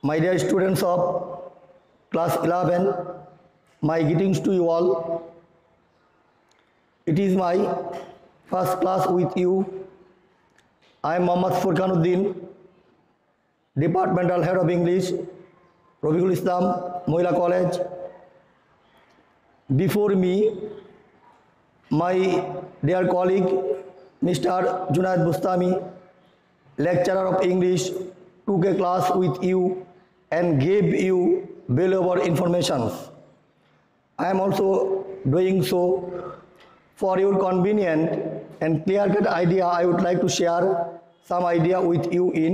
My dear students of class 11, my greetings to you all. It is my first class with you. I am Mohammad Furkanuddin, Departmental Head of English, Rafiqul Islam, Mohila College. Before me, my dear colleague, Mr. Junaid Bustami, lecturer of English, took a class with you and gave you valuable information. I am also doing so for your convenient and clear-cut idea. I would like to share some idea with you in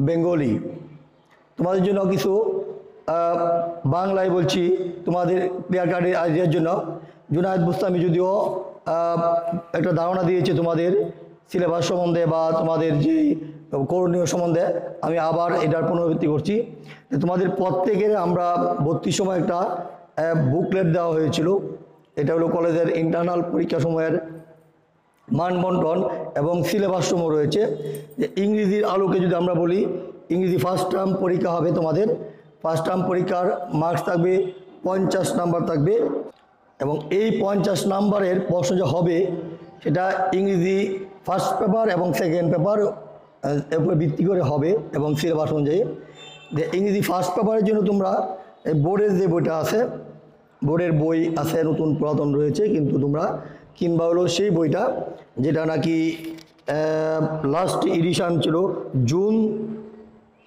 Bengali. তোমাদের জন্য কিছু বাংলায় বলছি তোমাদের ক্লিয়ার-কাট আইডিয়ার জন্য। জুনায়েদ বুস্তামি যদিও একটা ধারণা দিয়েছে তোমাদের সিলেবাস সম্বন্ধে বা তোমাদের যে করণীয় সম্বন্ধে, আমি আবার এটার পুনরাবৃত্তি করছি। তোমাদের প্রত্যেকের আমরা ভর্তির সময় একটা বুকলেট দেওয়া হয়েছিল। এটা হলো কলেজের ইন্টারনাল পরীক্ষা সময়ের মানবন্টন এবং সিলেবাস সমূহ রয়েছে। যে ইংরেজির আলোকে যদি আমরা বলি, ইংরেজি ফার্স্ট টার্ম পরীক্ষা হবে তোমাদের। ফার্স্ট টার্ম পরীক্ষার মার্কস থাকবে 50 নাম্বার থাকবে এবং এই 50 নাম্বারের প্রশ্ন যে হবে সেটা ইংরেজি ফার্স্ট পেপার এবং সেকেন্ড পেপার এর উপর ভিত্তি করে হবে এবং সিলেবাস অনুযায়ী। যে ইংরেজি ফার্স্ট পেপারের জন্য তোমরা বোর্ডের যে বইটা আছে, বোর্ডের বই আছে, নতুন পুরাতন রয়েছে, কিন্তু তোমরা কিংবা হলো সেই বইটা যেটা নাকি লাস্ট এডিশন ছিল জুন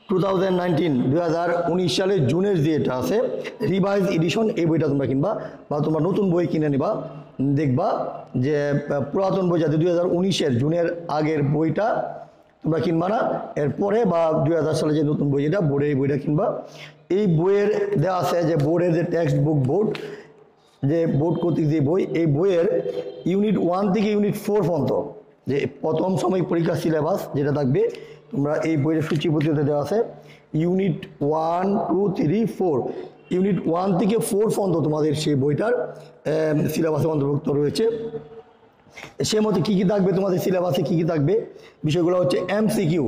2019 সালের জুনের যে এটা আছে রিভাইজ এডিশন, এই বইটা তোমরা কিনবা বা তোমরা নতুন বই কিনে নিবা। দেখবা যে পুরাতন বই যাতে 2019-এর জুনের আগের বইটা তোমরা কিনবা না, এরপরে বা 2000 সালে যে নতুন বই যেটা বোর্ডের এই বইটা কিনবা। এই বইয়ের দেওয়া আছে যে বোর্ডের যে টেক্সট বুক বোর্ড, যে বোর্ড কর্তৃক যে বই, এই বইয়ের ইউনিট 1 থেকে ইউনিট 4 পর্যন্ত যে প্রথম সাময়িক পরীক্ষা সিলেবাস যেটা থাকবে, তোমরা এই বইয়ের সূচিপত্রিতে দেওয়া আছে ইউনিট 1, 2, 3, 4, ইউনিট 1 থেকে 4 পর্যন্ত তোমাদের সেই বইটার সিলেবাসে অন্তর্ভুক্ত রয়েছে। সে মতো কী কী থাকবে তোমাদের সিলেবাসে, কী কী থাকবে বিষয়গুলো হচ্ছে এমসিকিউ,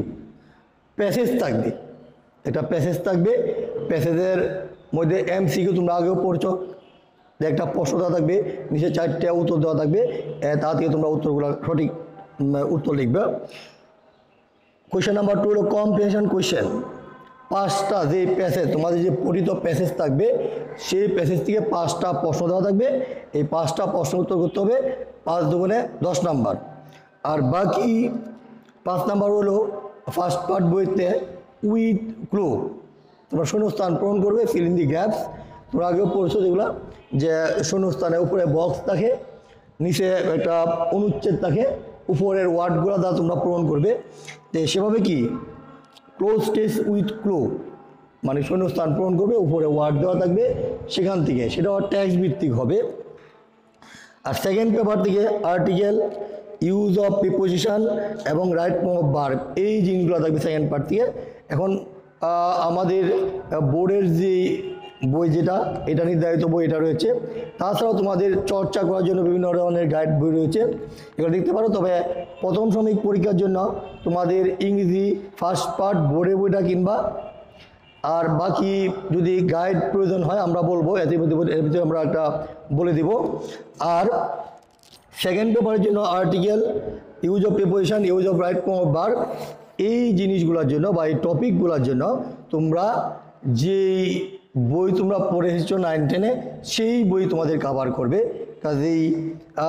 প্যাসেজ থাকবে, একটা প্যাসেজ থাকবে। প্যাসেজের মধ্যে এমসিকিউ তোমরা আগেও পড়ছো, একটা প্রশ্ন দেওয়া থাকবে, নিচে 4টে উত্তর দেওয়া থাকবে, তা থেকে তোমরা উত্তরগুলো সঠিক উত্তর লিখবে। কোয়েশ্চেন নাম্বার 2 হলো কম্প্রিহেনশন কোয়েশ্চেন। 5টা যে প্যাসেজ তোমাদের যে পঠিত প্যাসেজ থাকবে সেই প্যাসেজ থেকে 5টা প্রশ্ন দেওয়া থাকবে। এই 5টা প্রশ্ন উত্তর করতে হবে 5 দুগুণে 10 নাম্বার। আর বাকি 5 নাম্বার হলো ফার্স্ট পার্ট বইতে উইথ ক্লু, তোমরা শূন্যস্থান পূরণ করবে, ফিল ইন দি গ্যাপস। তোমরা আগেও পড়ছো যেগুলো, যে শূন্যস্থানের উপরে বক্স থাকে, নিচে একটা অনুচ্ছেদ থাকে, উপরের ওয়ার্ডগুলো দ্বারা তোমরা পূরণ করবে। তো সেভাবে কি ক্লোজ টেস্ট উইথ ক্লু, মানে শূন্যস্থান পূরণ করবে, উপরে ওয়ার্ড দেওয়া থাকবে, সেখান থেকে সেটা টেক্সট ভিত্তিক হবে। আর সেকেন্ড পেপার থেকে আর্টিকেল, ইউজ অফ প্রিপোজিশন এবং রাইট ফর্ম অফ ভার্ব, এই জিনিসগুলো থাকবে সেকেন্ড পার্ট থেকে। এখন আমাদের বোর্ডের যে বই যেটা, এটা নির্ধারিত বই এটা রয়েছে। তাছাড়াও তোমাদের চর্চা করার জন্য বিভিন্ন ধরনের গাইড বই রয়েছে, এগুলো দেখতে পারো। তবে প্রথম সাময়িক পরীক্ষার জন্য তোমাদের ইংরেজি ফার্স্ট পার্ট বোর্ডের বইটা কিনবা। আর বাকি যদি গাইড প্রয়োজন হয় আমরা বলবো, এর ভিতরে আমরা একটা বলে দিব। আর সেকেন্ড পেপারের জন্য article, use of preposition, use of right form of verb, এই জিনিসগুলোর জন্য বা এই টপিকগুলোর জন্য তোমরা যেই বই তোমরা পড়ে এসেছো 9-10-এ সেই বই তোমাদের কভার করবে। কাজেই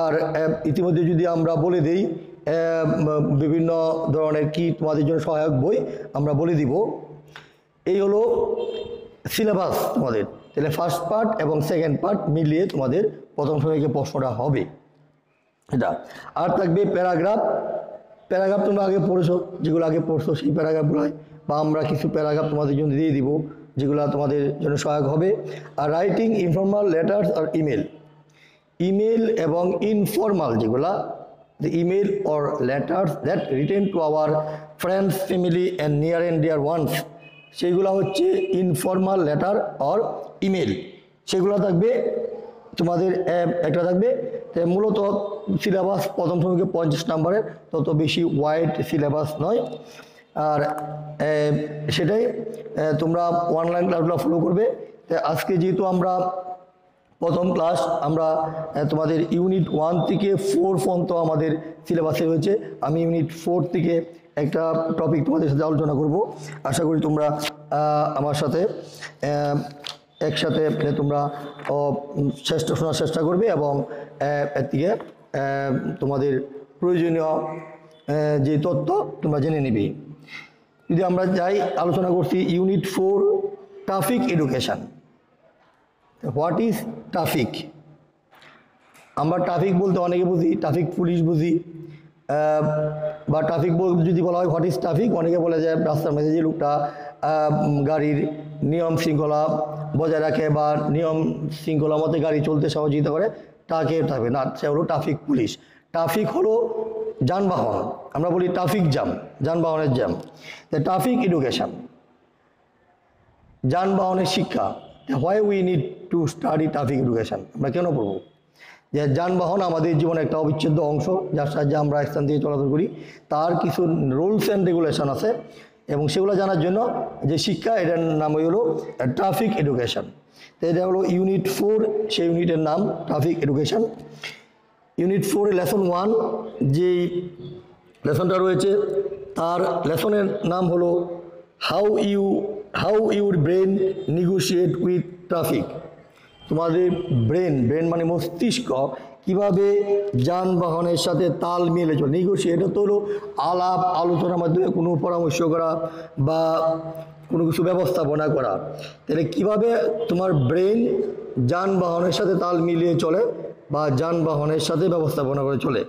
আর ইতিমধ্যে যদি আমরা বলে দিই বিভিন্ন ধরনের কি তোমাদের জন্য সহায়ক বই আমরা বলে দিব। এই হলো সিলেবাস তোমাদের। তাহলে ফার্স্ট পার্ট এবং সেকেন্ড পার্ট মিলিয়ে তোমাদের প্রথম সময়কে প্রশ্নটা হবে এটা। আর থাকবে প্যারাগ্রাফ। প্যারাগ্রাফ তোমরা আগে পড়েছো, যেগুলো আগে পড়ছো সেই প্যারাগ্রাফগুলো, বা আমরা কিছু প্যারাগ্রাফ তোমাদের জন্য দিয়ে দিব যেগুলো তোমাদের জন্য সহায়ক হবে। আর রাইটিং ইনফর্মাল লেটার্স আর ইমেল, ইমেল এবং ইনফর্মাল যেগুলা, the email or letters that written to our friends, family and near and dear ones, সেগুলো হচ্ছে ইনফর্মাল লেটার অর ইমেল, সেগুলো থাকবে তোমাদের একটা থাকবে। মূলত সিলেবাস প্রথম সময়কে 50 নাম্বারের, তত বেশি ওয়াইড সিলেবাস নয়। আর সেটাই তোমরা অনলাইন ক্লাসগুলো ফলো করবে। আজকে যেহেতু আমরা প্রথম ক্লাস, আমরা তোমাদের ইউনিট 1 থেকে 4 পর্যন্ত আমাদের সিলেবাসে রয়েছে। আমি ইউনিট 4 থেকে একটা টপিক তোমাদের সাথে আলোচনা করব। আশা করি তোমরা আমার সাথে একসাথে তোমরা শোনার চেষ্টা করবে এবং এর থেকে তোমাদের প্রয়োজনীয় যে তথ্য তোমরা জেনে নিবে। যদি আমরা যাই, আলোচনা করছি unit 4 traffic education. What is traffic? আমরা ট্রাফিক বলতে অনেকে বুঝি ট্রাফিক পুলিশ বুঝি, বা ট্রাফিক যদি বলা হয় হোয়াট ইজ ট্রাফিক, অনেকে বলে যে রাস্তার মধ্যে যে লোকটা গাড়ির নিয়ম শৃঙ্খলা বজায় রাখে বা নিয়ম শৃঙ্খলা মতে গাড়ি চলতে সহযোগিতা করে, তাকে ট্রাফিক না, সে হলো ট্রাফিক পুলিশ। ট্রাফিক হলো যানবাহন, আমরা বলি ট্রাফিক জ্যাম, যানবাহনের জ্যাম। ট্রাফিক এডুকেশন, যানবাহনের শিক্ষা। Why we need to study traffic education? আমরা কেন পড়ব? যে যানবাহন আমাদের জীবনের একটা অবিচ্ছেদ্য অংশ, যার সাহায্যে আমরা স্থান থেকে চলাচল করি। তার কিছু রুলস অ্যান্ড রেগুলেশন আছে এবং সেগুলো জানার জন্য যে শিক্ষা, এটার নাম হলো ট্রাফিক এডুকেশন। তো এটা হলো ইউনিট 4, সেই ইউনিটের নাম ট্রাফিক এডুকেশন। ইউনিট 4 লেসন 1 যে লেসনটা রয়েছে, তার লেসনের নাম হলো how your brain negotiate with traffic. তোমাদের ব্রেন মানে মস্তিষ্ক কিভাবে যানবাহনের সাথে তাল মিলে চলে। নেগোশিয়েট তো হলো আলাপ আলোচনার মাধ্যমে কোনো পরামর্শ করা বা কোনো কিছু ব্যবস্থাপনা করা। তাহলে কিভাবে তোমার ব্রেন যানবাহনের সাথে তাল মিলিয়ে চলে বা যানবাহনের সাথে ব্যবস্থাপনা করে চলে।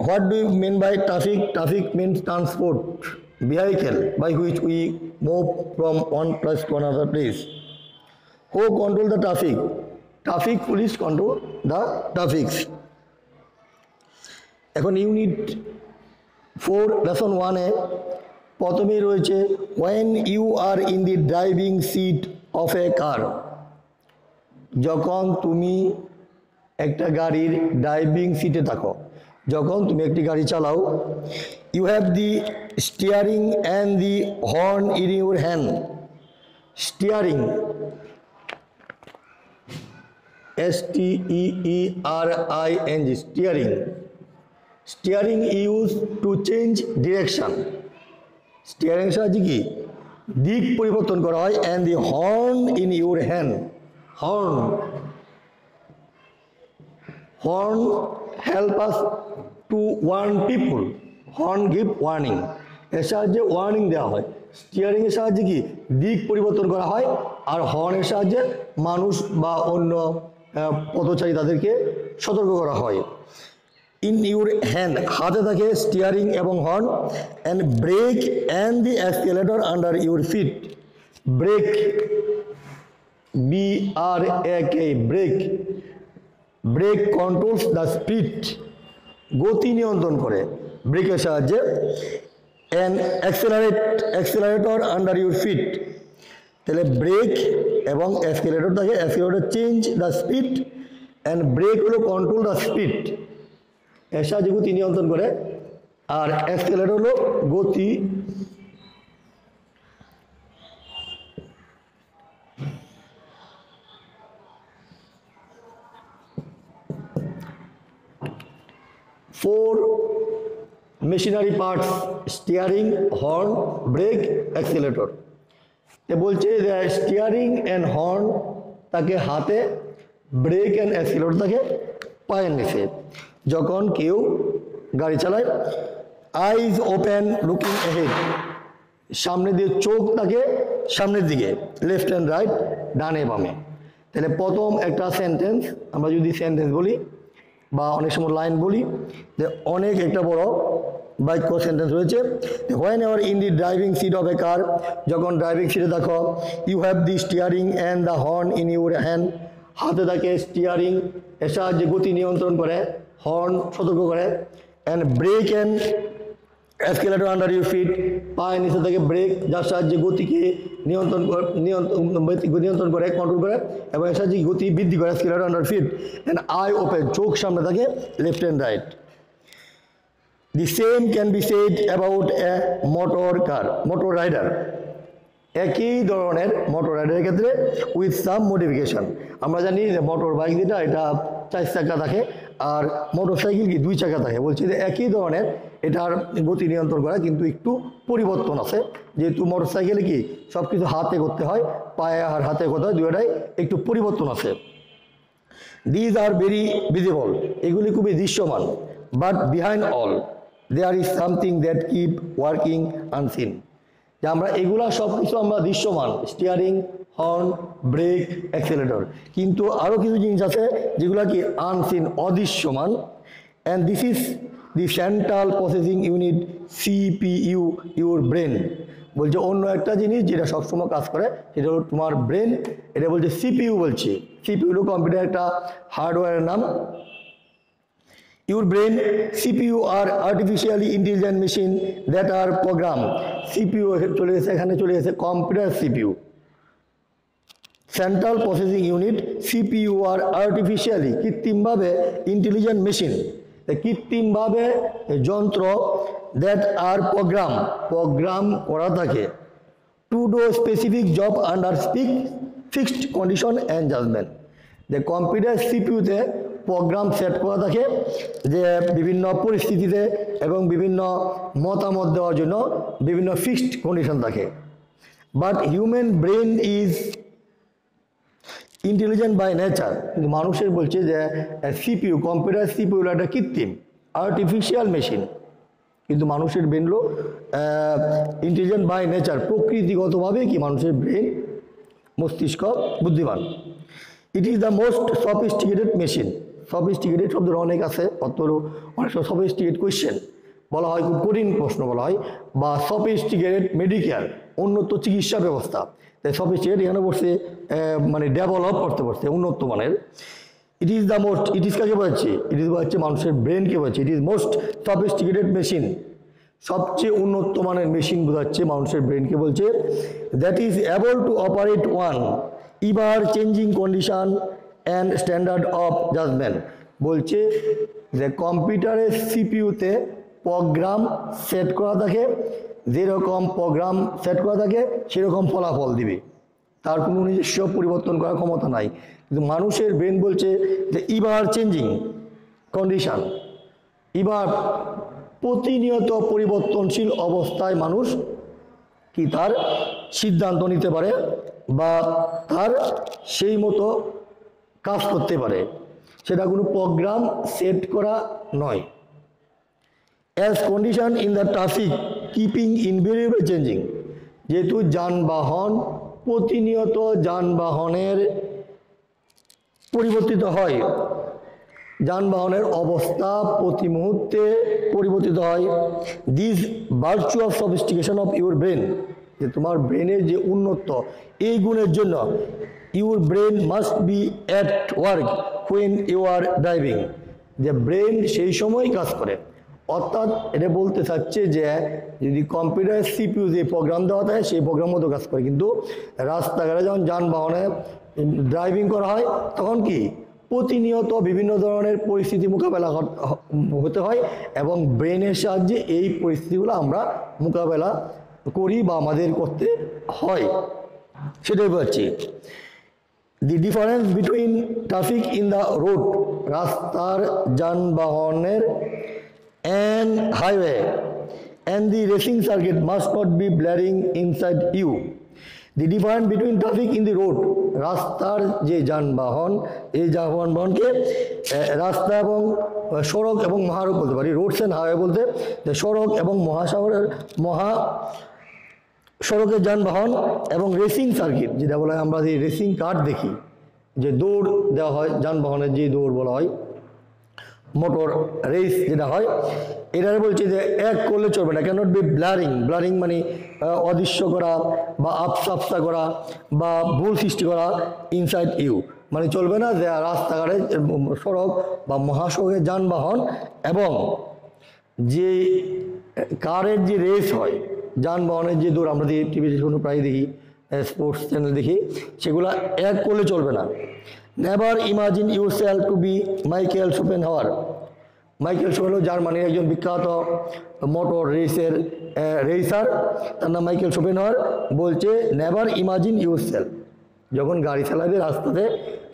What do you mean by traffic? Traffic means transport vehicle by which we move from one place to another place. Who control the traffic? Traffic police control the traffic. এখন ইউনিট 4 লেসন 1 এ প্রথমেই রয়েছে when you are in the driving seat of a car. যখন তুমি একটা গাড়ির driving সিটে থাকো, যখন তুমি একটি গাড়ি চালাও, you have the steering and the horn in your hand. Steering, S-T-E-E-R-I-N-G, steering. Steering used to change direction. Steering সাহায্যে কি দিক পরিবর্তন করা হয়। and the horn in your hand. Horn help us to warn people. Horn give warning, এর সাহায্যে warning দেওয়া হয়। স্টিয়ারিংয়ের সাহায্যে কি দিক পরিবর্তন করা হয়, আর হর্নের সাহায্যে মানুষ বা অন্য পথচারী তাদেরকে সতর্ক করা হয়। ইন ইউর হ্যান্ড, হাতে থাকে স্টিয়ারিং এবং horn. And brake and the accelerator under your feet. Brake, BRAK, brake. Brake controls the speed, গতি নিয়ন্ত্রণ করে ব্রেকের সাহায্যে। And accelerator under your feet, তাহলে ব্রেক এবং অ্যাক্সিলারেটর থাকে। Accelerator change the speed and brake হলো কন্ট্রোল দ্য স্পিড, এর সাহায্যে গতি নিয়ন্ত্রণ করে। আর অ্যাক্সিলারেটর হলো গতি four machinery parts: steering, horn, brake, accelerator. এ বলছে যে স্টিয়ারিং অ্যান্ড হর্ন তাকে হাতে, ব্রেক অ্যান্ড অ্যাক্সিলারেটর তাকে পায়ের নিচে। যখন কেউ গাড়ি চালায়, আইজ ওপেন লুকিং অ্যাহেড, সামনে দিয়ে চোখ তাকে সামনের দিকে, লেফট অ্যান্ড রাইট, ডানে বামে। তাহলে প্রথম একটা সেন্টেন্স, আমরা যদি সেন্টেন্স বলি বা অনেক সময় লাইন বলি, যে অনেক একটা বড় বাক্য সেন্টেন্স রয়েছে। Whenever in the driving seat of a car, যখন ড্রাইভিং সিটে দেখো, you have the steering and the horn in your hand, হাতে থাকে স্টিয়ারিং, এর সাহায্যে গতি নিয়ন্ত্রণ করে, হর্ন সতর্ক করে। And brake and accelerator under your feet, পায়ের নিচে থেকে ব্রেক, যার সাহায্যে গতিকে নিয়ন্ত্রণ করে, কন্ট্রোল করে, এবং এর সাহায্যে গতি বৃদ্ধি করে, accelerator under feet. And eye open, চোখ সামনে থাকে, left and right. The same can be said about a motor rider. একই ধরনের মোটর রাইডারের ক্ষেত্রে উইথ সাম মডিফিকেশন। আমরা জানি যে মোটর বাইক যেটা এটা 4 চাকা থাকে আর মোটর সাইকেল কি 2 চাকা থাকে। বলছি যে একই ধরনের এটার গতি নিয়ন্ত্রণ করা, কিন্তু একটু পরিবর্তন আছে। যেহেতু মোটর সাইকেলে কি সব কিছু হাতে করতে হয়, পায়ে আর হাতে করতে হয়, দুটোটাই একটু পরিবর্তন আছে। দিজ আর ভেরি ভিজিবল, এগুলি খুবই দৃশ্যমান। But behind all there is something that keep working unseen, যে আমরা এগুলা সব কিছু আমরা দৃশ্যমান, স্টিয়ারিং, হর্ন, ব্রেক, অ্যাক্সেলেটর, কিন্তু আরও কিছু জিনিস আছে যেগুলো কি আনসিন, অদৃশ্যমান। And this is the central processing unit, CPU, your brain. বলছে অন্য একটা জিনিস যেটা সবসময় কাজ করে সেটা হলো তোমার ব্রেন। এটা বলছে সিপিইউ, বলছে সিপিইউ হলো কম্পিউটার একটা হার্ডওয়্যারের নাম। Your brain, CPU are artificially intelligent machine that are programmed. CPU চলে গেছে, এখানে চলে গেছে computer CPU। Central processing unit, CPU আর আর্টিফিশিয়ালি, কৃত্রিমভাবে ইন্টেলিজেন্ট মেশিন, কৃত্রিমভাবে যন্ত্র, দ্যাট আর প্রোগ্রাম করা থাকে to do specific job under fixed condition and judgement. যে কম্পিউটার সিপিইউতে প্রোগ্রাম সেট করা থাকে যে বিভিন্ন পরিস্থিতিতে এবং বিভিন্ন মতামত দেওয়ার জন্য বিভিন্ন ফিক্সড কন্ডিশন থাকে। But human brain is intelligent by nature, কিন্তু মানুষের বলছে যে সিপিইউ, কম্পিউটার সিপিইউ একটা কৃত্রিম আর্টিফিশিয়াল মেশিন, কিন্তু মানুষের ব্রেন হলো ইন্টেলিজেন্ট বাই নেচার, প্রকৃতিগতভাবে কি মানুষের ব্রেন, মস্তিষ্ক বুদ্ধিমান। ইট is the most sophisticated machine. Sophisticated শব্দের অনেক আছে, অনেক সফিস্টিকেটেড কোয়েশ্চেন বলা হয়, খুব কঠিন প্রশ্ন বলা হয়, বা সফিস্টিকেটেড মেডিকেল, উন্নত চিকিৎসা ব্যবস্থা। তাই সফিস্টিকেট এখানে বসে মানে ডেভেলপ করতে পারছে, উন্নত মানের। It is the most, it is কাকে বোঝাচ্ছে? ইট ইজ বোঝাচ্ছে মানুষের ব্রেনকে বোঝাচ্ছে। It is most sophisticated machine, সবচেয়ে উন্নত মানের মেশিন বোঝাচ্ছে মানুষের ব্রেনকে বলছে। That is able to operate one ever changing condition and standard of judgement. বলছে যে কম্পিউটারের সিপিইউতে প্রোগ্রাম সেট করা থাকে, যেরকম প্রোগ্রাম সেট করা থাকে সেরকম ফলাফল দিবে, তার কোনো নিজস্ব পরিবর্তন করার ক্ষমতা নাই। কিন্তু মানুষের ব্রেন বলছে যে ইভার চেঞ্জিং কন্ডিশন, এবার প্রতিনিয়ত পরিবর্তনশীল অবস্থায় মানুষ কি তার সিদ্ধান্ত নিতে পারে বা তার সেই মতো কাজ করতে পারে, সেটা কোনো প্রোগ্রাম সেট করা নয়। As condition in the traffic keeping invariable changing, যেহেতু যানবাহন প্রতিনিয়ত যানবাহনের পরিবর্তিত হয়, যানবাহনের অবস্থা প্রতি মুহূর্তে পরিবর্তিত হয়। This virtue of sophistication of your brain, যে তোমার ব্রেনের যে উন্নত, এই গুণের জন্য your brain must be at work when you are driving, যে ব্রেন সেই সময় কাজ করে। অর্থাৎ এটা বলতে চাচ্ছে যে যদি কম্পিউটার সিপিইউ যে প্রোগ্রাম দেওয়া থাকে সেই প্রোগ্রাম মতো কাজ করে, কিন্তু রাস্তাঘাটে যখন যানবাহনে ড্রাইভিং করা হয় তখন কি প্রতিনিয়ত বিভিন্ন ধরনের পরিস্থিতি মোকাবেলা হতে হয় এবং ব্রেনের সাহায্যে এই পরিস্থিতিগুলো আমরা মোকাবেলা করি বা আমাদের করতে হয়, সেটাই বলছি। দি difference between traffic in the road, রাস্তার যানবাহনের and highway and the racing circuit must not be blaring inside you. The difference between traffic in the road, রাস্তার যে যানবাহন, এই যানবাহনকে রাস্তা এবং সড়ক এবং মহাসড়ক বলতে পারি, রোডস অ্যান্ড হাইওয়ে বলতে সড়ক এবং সড়কের যানবাহন এবং রেসিং সার্কিট, যেটা বলা হয় আমরা যে রেসিং কার দেখি, যে দৌড় দেওয়া হয় যানবাহনের, যে দৌড় বলা হয় মোটর রেস যেটা হয়, এটারে বলছে যে এক করলে চলবে না, ক্যানট বি ব্লারিং। ব্লারিং মানে অদৃশ্য করা বা আবসা করা বা ভুল সৃষ্টি করা ইনসাইড ইউ, মানে চলবে না যে রাস্তাঘাটে সড়ক বা মহাসড়কের যানবাহন এবং যে কারের যে রেস হয়, যানবাহনের যে দৌড় আমরা টিভিতে কোনো প্রায় দেখি, স্পোর্টস চ্যানেল দেখি, সেগুলো এক করলে চলবে না। Never imagine yourself to be Michael Schopenhauer Michael শোপেন হলো জার্মানির একজন বিখ্যাত মোটর রেসার, তার নাম মাইকেল শোপেনহাওয়ার। বলছে নেভার ইমাজিন ইউরসেলফ, যখন গাড়ি চালাবে রাস্তাতে,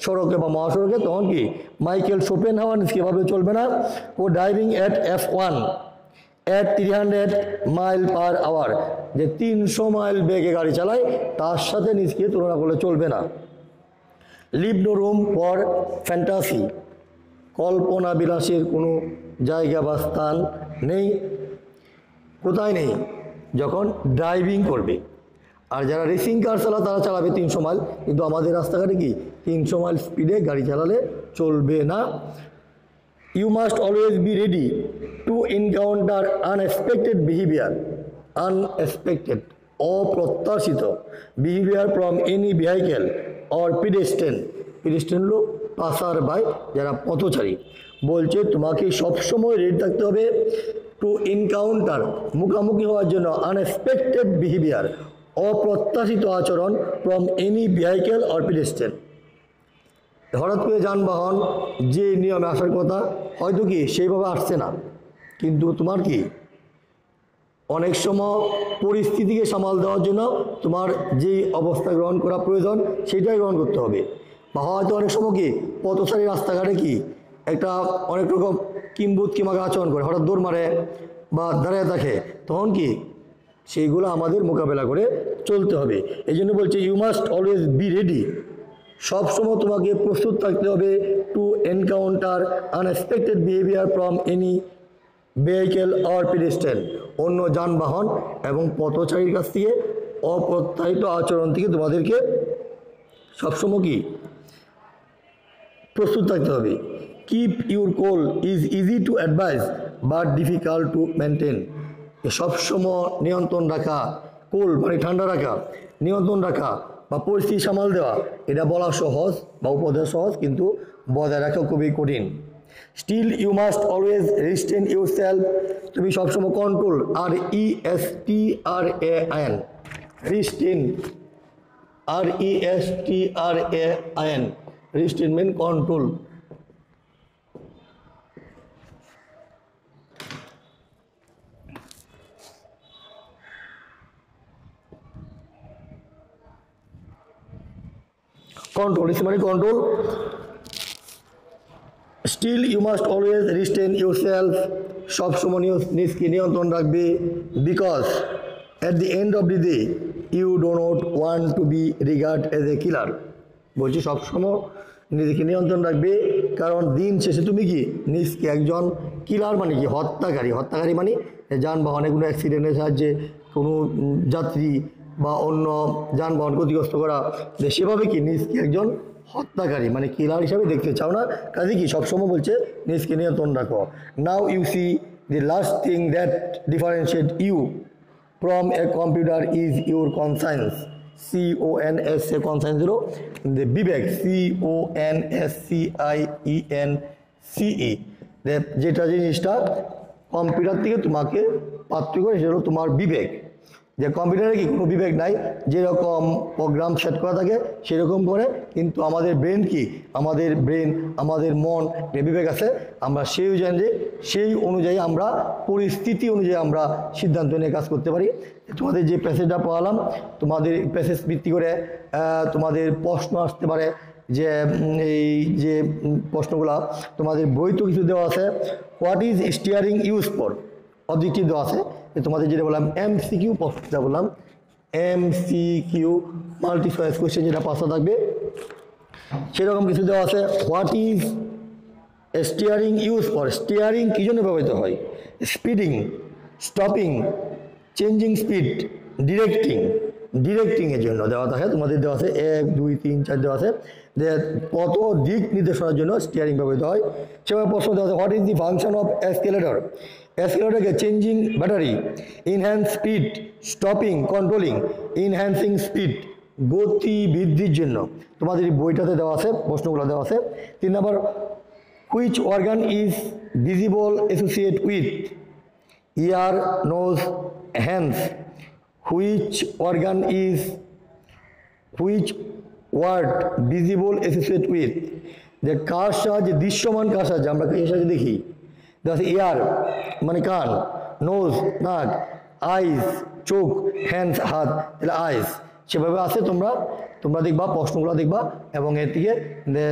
সড়কে বা মহাসড়কে, তখন কি মাইকেল শোপেনহাওয়ার কীভাবে চলবে না, ও driving at F1 at 300 mile per hour, যে 300 মাইল বেগে গাড়ি চালায়, তার সাথে নিজকে তুলনা করলে চলবে না। Leave no room for fantasy, কল্পনা বিলাসের কোনো জায়গা বা স্থান নেই। কোথায় নেই? যখন ড্রাইভিং করবে। আর যারা রেসিং কার চালায় তারা চালাবে 300 মাইল, কিন্তু আমাদের রাস্তাঘাটে কি 300 মাইল স্পিডে গাড়ি চালালে চলবে না। You must always be ready to encounter unexpected behaviour, unexpected অপ্রত্যাশিত behaviour from any vehicle or pedestrian, pedestrian হলো পাসার বাই, যারা পথচারী। বলছে তোমাকে সবসময় রেডি থাকতে হবে টু এনকাউন্টার, মুখোমুখি হওয়ার জন্য, আনএক্সপেক্টেড বিহেভিয়ার অপ্রত্যাশিত আচরণ ফ্রম এনি ভেহিকেল অর পিডেস্ট্রিয়ান। হঠাৎ করে যানবাহন যে নিয়মে আসার কথা হয়তো কি সেইভাবে আসছে না, কিন্তু তোমার কি অনেক সময় পরিস্থিতিকে সামাল দেওয়ার জন্য তোমার যেই অবস্থা গ্রহণ করা প্রয়োজন সেটাই গ্রহণ করতে হবে। বা হয়তো অনেক সময় কি পথচারী রাস্তাঘাটে কি একটা অনেক রকম কিম্বুত কিমাকে আচরণ করে, হঠাৎ দৌড় মারে বা দাঁড়িয়ে থাকে, তখন কি সেইগুলো আমাদের মোকাবেলা করে চলতে হবে। এই জন্য বলছে you must always be ready, সবসময় তোমাকে প্রস্তুত থাকতে হবে to encounter unexpected behaviour from any vehicle or pedestrian, অন্য যানবাহন এবং পথচারীর কাছ থেকে অপ্রত্যাশিত আচরণ থেকে তোমাদেরকে সবসময় কি প্রস্তুত থাকতে হবে। Keep your cool is easy to advice but difficult to maintain, সবসময় নিয়ন্ত্রণ রাখা, কোল মানে ঠান্ডা রাখা, নিয়ন্ত্রণ রাখা বা পরিস্থিতি সামাল দেওয়া, এটা বলা সহজ বা উপদেশ সহজ, কিন্তু বজায় রাখা খুবই কঠিন। Still you must always restrain yourself, তুমি সবসময় control, RESTRAIN, restrain, RESTRAIN, restrain means control. Control মানে control. Still you must always restrain yourself, সবসময় নিজকে নিয়ন্ত্রণ রাখবে। Because at the end of the day you do not want to be regard as a killer, বলছি সবসময় নিজেকে নিয়ন্ত্রণ রাখবে, কারণ দিন শেষে তুমি কি নিজকে একজন কিলার মানে কি হত্যাকারী, হত্যাকারী মানে যানবাহনে কোনো অ্যাক্সিডেন্টের সাহায্যে কোনো যাত্রী বা অন্য যানবাহন ক্ষতিগ্রস্ত করা, সেভাবে কি নিজকে একজন হত্যাকারী মানে কিলার হিসাবে দেখতে চাও না, কাজে কি সবসময় বলছে নিজকে নিয়ন্ত্রণ রাখো। Now you see the last thing that differentiate you from a computer is your conscience, CONS, conscience হলো বিবেক, CONSCIENCE, যেটা জিনিসটা কম্পিউটার থেকে তোমাকে পার্থক্য করে সেটা হলো তোমার বিবেক। যে কম্পিউটারে কি কোনো বিবেক নাই, যেরকম প্রোগ্রাম সেট করা থাকে সেরকম করে, কিন্তু আমাদের ব্রেন কি, আমাদের ব্রেন, আমাদের মন বিবেক আছে, আমরা সেই অনুযায়ী আমরা পরিস্থিতি অনুযায়ী আমরা সিদ্ধান্ত নিয়ে কাজ করতে পারি। তোমাদের যে প্যাসেজটা পড়ালাম, তোমাদের প্যাসেজ ভিত্তি করে তোমাদের প্রশ্ন আসতে পারে, যে এই যে প্রশ্নগুলা তোমাদের বই তো কিছু দেওয়া আছে। What is steering use for, objective দেওয়া আছে। তোমাদের যেটা বললাম MCQ প্রশ্নটা বললাম, MCQ মাল্টি চয়েস কোয়েশ্চেন, যেটা পাশে থাকবে সেরকম কিছু দেওয়া আছে। What is steering use for, steering কী জন্য ব্যবহৃত হয়? স্পিডিং, স্টপিং, চেঞ্জিং স্পিড, ডিরেক্টিংয়ের জন্য দেওয়া থাকে। তোমাদের দেওয়া আছে 1, 2, 3, 4 দেওয়া আছে, যে কত দিক নির্দেশনার জন্য স্টিয়ারিং ব্যবহৃত হয়। সেভাবে প্রশ্ন দেওয়া আছে what is the function of escalator, এসকেলেটরকে changing battery, enhance speed, stopping, controlling, enhancing speed, গতি বৃদ্ধির জন্য। তোমাদের এই বইটাতে দেওয়া আছে, প্রশ্নগুলো দেওয়া আছে। 3 number, which organ is visible associate with, ear, nose, hands. Which organ is, which word visible associate with, যে কার সাহায্যে, দৃশ্যমান কার সাহায্যে, আমরা এর সাহায্যে দেখি, দেওয়া আছে এয়ার মানে কান, নোজ নাক, আইস চোখ, হ্যান্ডস হাত, তাহলে আইস সেভাবে আছে। তোমরা দেখবা প্রশ্নগুলো দেখবা এবং এর থেকে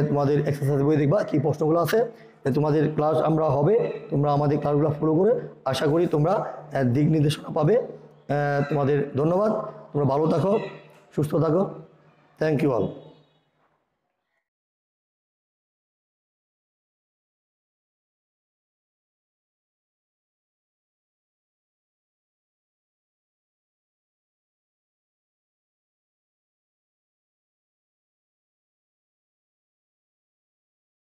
তোমাদের এক্সারসাইজ বই দেখবা কি প্রশ্নগুলো আছে। তোমাদের ক্লাস আমরা হবে, তোমরা আমাদের ক্লাসগুলো ফলো করে আশা করি তোমরা দিক নির্দেশনা পাবে। তোমাদের ধন্যবাদ, তোমরা ভালো থাকো, সুস্থ থাকো। Thank you all.